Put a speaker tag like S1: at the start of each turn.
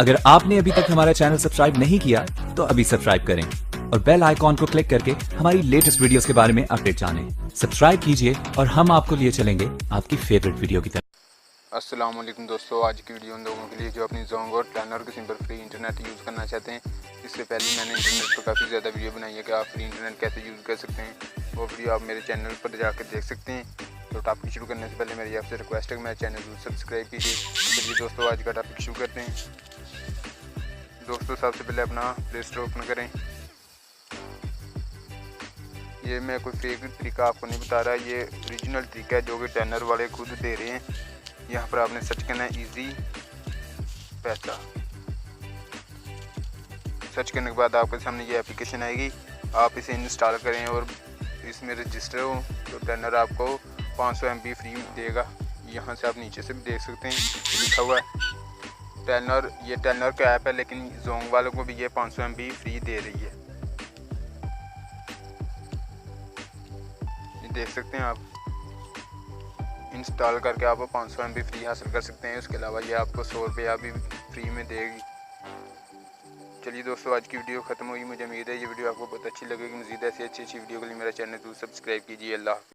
S1: अगर आपने अभी तक हमारा चैनल सब्सक्राइब नहीं किया तो अभी सब्सक्राइब करें और बेल आइकॉन को क्लिक करके हमारी लेटेस्ट वीडियोस के बारे में अपडेट जानें। सब्सक्राइब कीजिए और हम आपको लिए चलेंगे आपकी फेवरेट वीडियो की तरफ।
S2: अस्सलाम वालेकुम दोस्तों, आज की वीडियो उन लोगों के लिए जो अपनी जोंग और प्लानर के सिम पर फ्री इंटरनेट यूज़ करना चाहते हैं। इससे पहले मैंने इंटरनेट पर काफ़ी ज़्यादा वीडियो बनाई है कि आप फ्री इंटरनेट कैसे यूज़ कर सकते हैं। वो वीडियो आप मेरे चैनल पर जाकर देख सकते हैं। तो टॉपिक शुरू करने से पहले मेरी आपसे रिक्वेस्ट है कि मेरे चैनल को सब्सक्राइब कीजिए। चलिए दोस्तों, आज का टॉपिक शुरू करते हैं। दोस्तों, सबसे पहले अपना प्ले स्टोर ओपन करें। ये मैं कोई फेक तरीका आपको नहीं बता रहा, ये ओरिजिनल तरीका है जो कि टेनर वाले खुद दे रहे हैं। यहाँ पर आपने सर्च करना है इजी पैसा। सर्च करने के बाद आपके सामने ये एप्लीकेशन आएगी, आप इसे इंस्टॉल करें और इसमें रजिस्टर हो तो टेनर आपको 500 MB फ्री देगा। यहाँ से आप नीचे से भी देख सकते हैं लिखा हुआ है टेनर। ये टेनर का ऐप है, लेकिन जोंग वालों को भी ये 500 MB फ्री दे रही है। ये देख सकते हैं आप, इंस्टॉल करके आप 500 MB फ्री हासिल कर सकते हैं। उसके अलावा ये आपको 100 रुपया भी फ्री में देगी। चलिए दोस्तों, आज की वीडियो खत्म हुई। मुझे उम्मीद है ये वीडियो आपको बहुत अच्छी लगेगी। मज़ीद ऐसी अच्छी वीडियो के लिए मेरा चैनल जरूर सब्सक्राइब कीजिए। अल्लाह।